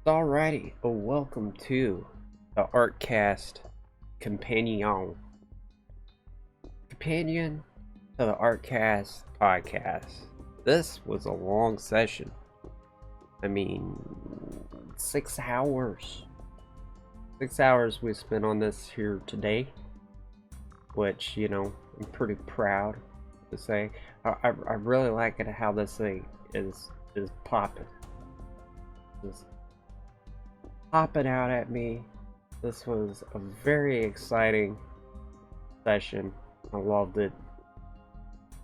Alrighty, welcome to the ArtCast Companion to the ArtCast podcast. This was a long session. I mean, 6 hours. 6 hours we spent on this here today, which, I'm pretty proud to say. I really like it how this thing is popping. Just popping out at me. This was a very exciting session. I loved it.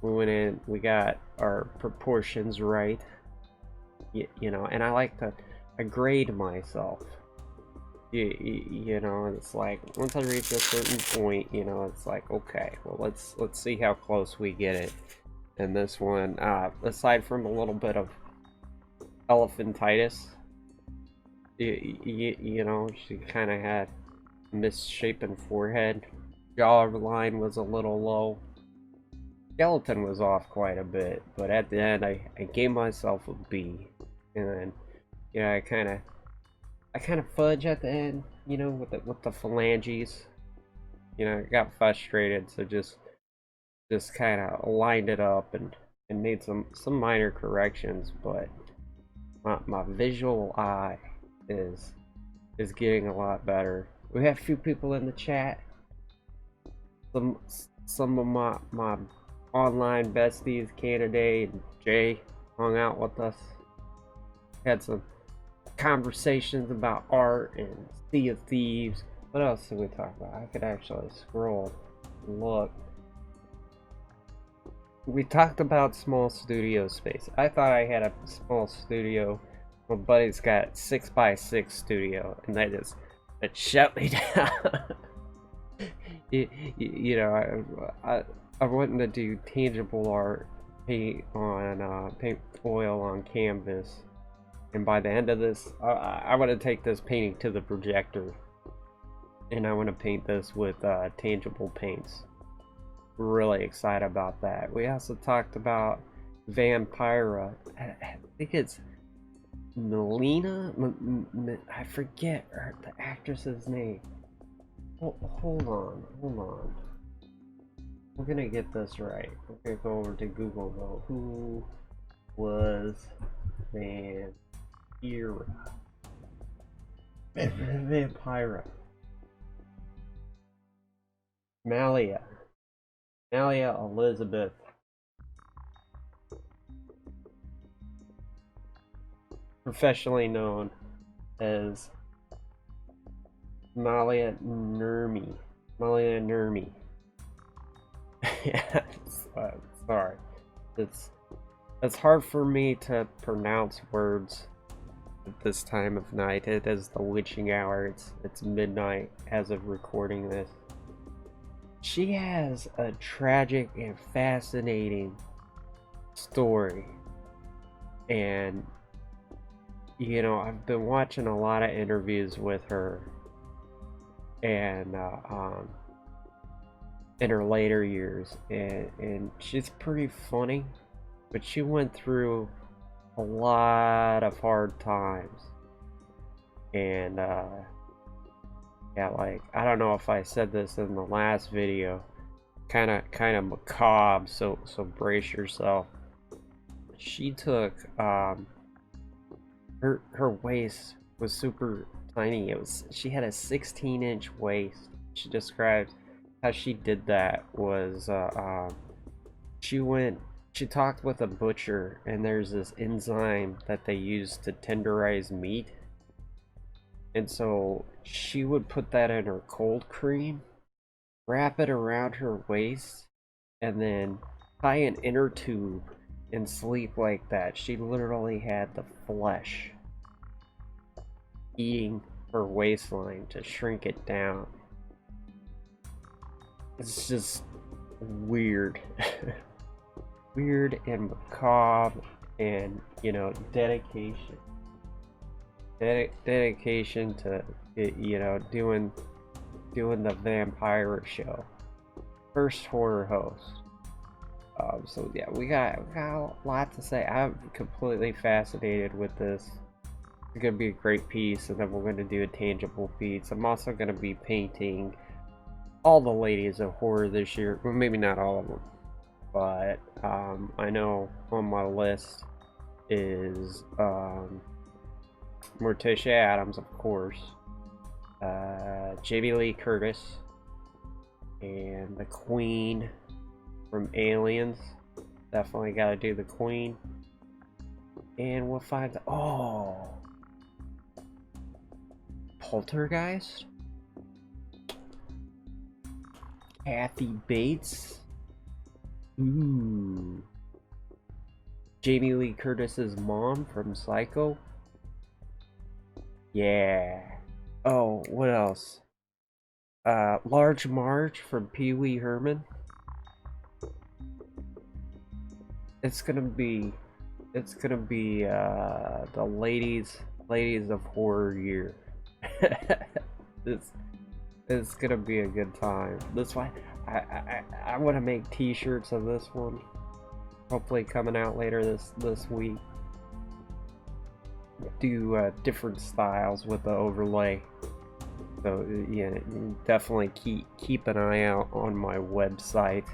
We went in, we got our proportions right, and I like to grade myself. It's like once I reach a certain point, it's like, okay, well, let's see how close we get it. And this one, aside from a little bit of elephantitis, she kind of had misshapen forehead, jawline was a little low, skeleton was off quite a bit, but at the end I gave myself a B. And then I kind of fudge at the end, with the phalanges. I got frustrated, so just kind of lined it up and made some minor corrections, but my visual eye is getting a lot better. We have a few people in the chat. Some of my online besties, Canada and Jay, hung out with us. Had some conversations about art and Sea of Thieves. What else did we talk about? I could actually scroll and look. We talked about small studio space. I thought I had a small studio. My buddy's got 6x6 studio, and that shut me down. I wanted to do tangible art, paint oil on canvas, and by the end of this, I want to take this painting to the projector, and I want to paint this with tangible paints. Really excited about that. We also talked about Vampira. I think it's Melina. I forget the actress's name. Hold on. We're gonna get this right. We're gonna go over to Google though. Who was Vampira? Malia Elizabeth. Professionally known as Malia Nurmi. Yeah, sorry. It's hard for me to pronounce words at this time of night. It is the witching hour. It's midnight as of recording this. She has a tragic and fascinating story, and I've been watching a lot of interviews with her, and in her later years, and she's pretty funny, but she went through a lot of hard times, and yeah, like, I don't know if I said this in the last video, kind of macabre, so brace yourself. She took her waist was super tiny. She had a 16-inch waist. She described how she did that was she talked with a butcher, and there's this enzyme that they use to tenderize meat, and so she would put that in her cold cream, wrap it around her waist, and then tie an inner tube and sleep like that. She literally had the flesh eating her waistline to shrink it down. It's just weird. Weird and macabre, and dedication to doing the Vampira show. First horror host. So yeah, we got a lot to say. I'm completely fascinated with this. gonna be a great piece, and then we're gonna do a tangible piece. I'm also gonna be painting all the ladies of horror this year. Well, maybe not all of them, but I know on my list is Morticia Adams, of course, Jamie Lee Curtis, and the Queen from Aliens. Definitely gotta do the Queen. And we'll find the, oh, Poltergeist? Kathy Bates? Ooh. Jamie Lee Curtis's mom from Psycho? Yeah. Oh, what else? Large Marge from Pee Wee Herman. It's gonna be the ladies of horror year. It's gonna be a good time. That's why I want to make t-shirts of this one, hopefully coming out later this week. Do different styles with the overlay. So yeah, definitely keep an eye out on my website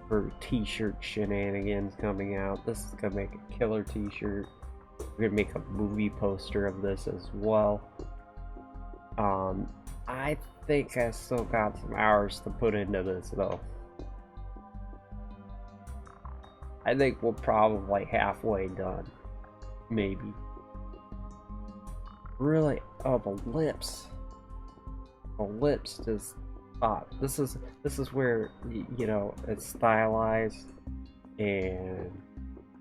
for t-shirt shenanigans coming out. This is gonna make a killer t-shirt. We're gonna make a movie poster of this as well. I think I still got some hours to put into this though. I think we're probably halfway done, maybe. Really, oh, the lips just this is where, you know, it's stylized, and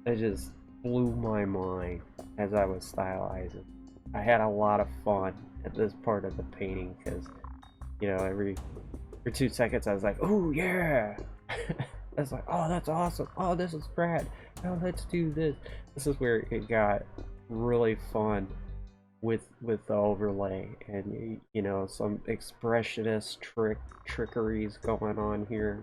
it just blew my mind as I was stylizing. I had a lot of fun at this part of the painting because, you know, every 2 seconds I was like, oh yeah. I was like, oh, that's awesome, oh, this is rad, oh, let's do this. This is where it got really fun with the overlay, and you know, some expressionist trickeries going on here.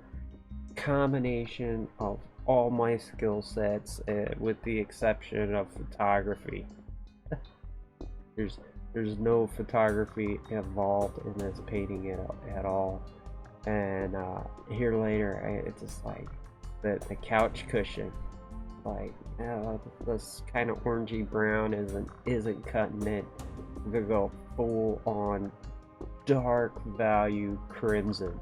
Combination of all my skill sets, with the exception of photography. There's no photography involved in this painting at all. And here later, it's just like the couch cushion, like, this kind of orangey brown isn't cutting it. I'm gonna go full on dark value crimson.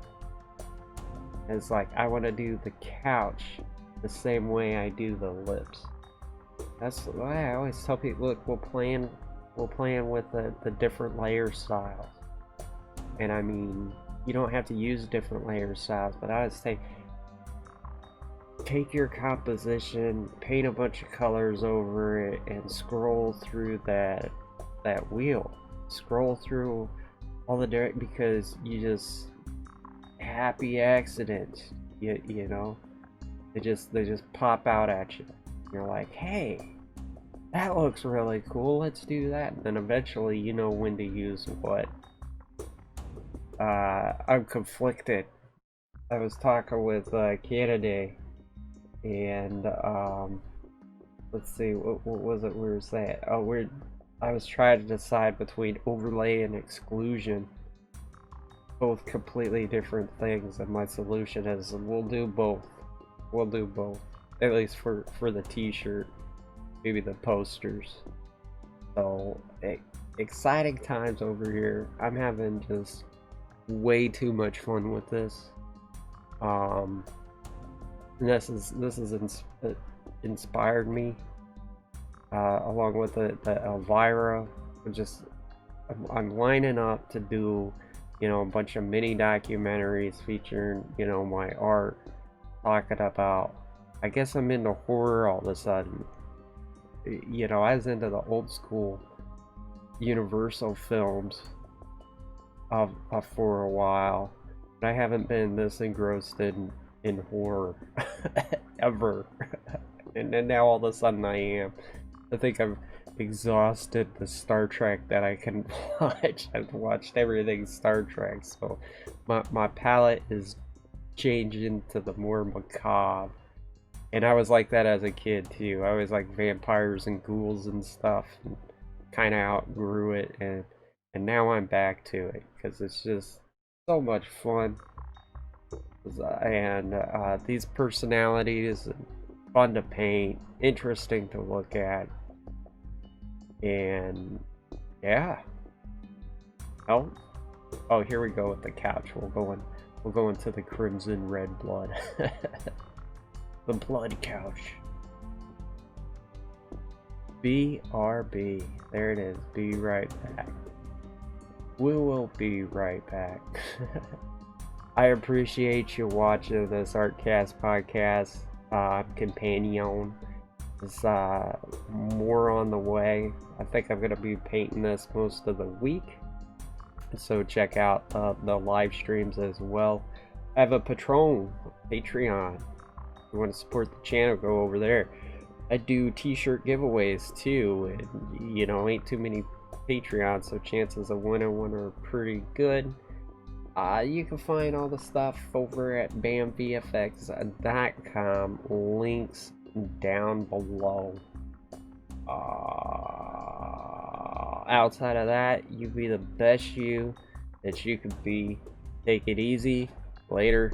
It's like I want to do the couch the same way I do the lips. That's why I always tell people, look, we're playing with the different layer styles. And I mean, you don't have to use different layer styles, but I would say take your composition, paint a bunch of colors over it, and scroll through that wheel. Scroll through all the direct, because you just happy accidents, you know, they just pop out at you. You're like, hey, that looks really cool, let's do that. And then eventually you know when to use what. I'm conflicted. I was talking with Canada, and let's see, what was it we were saying? Oh, I was trying to decide between overlay and exclusion, both completely different things, and my solution is we'll do both. At least for the t-shirt, maybe the posters. So exciting times over here. I'm having just way too much fun with this. This is inspired me, along with the Elvira. I'm lining up to do, you know, a bunch of mini documentaries featuring, you know, my art, talking about, I guess I'm into horror all of a sudden. You know, I was into the old school Universal films for a while, but I haven't been this engrossed in horror ever. And then now all of a sudden I am. I think I've exhausted the Star Trek that I can watch. I've watched everything Star Trek, so my palette is changing to the more macabre. And I was like that as a kid too. I was like vampires and ghouls and stuff, and kind of outgrew it, and now I'm back to it because it's just so much fun. And these personalities, fun to paint, interesting to look at, and yeah. Oh, here we go with the couch. We'll go into the crimson red blood. The blood couch. BRB. There it is. Be right back. We will be right back. I appreciate you watching this ArtCast podcast companion. There's more on the way. I think I'm going to be painting this most of the week. So check out the live streams as well. I have a Patreon. If you want to support the channel, go over there. I do t-shirt giveaways too, and you know, ain't too many Patreons, so chances of winning one are pretty good. You can find all the stuff over at BAMvfx.com. Links down below. Outside of that, you be the best you that you could be. Take it easy. Later.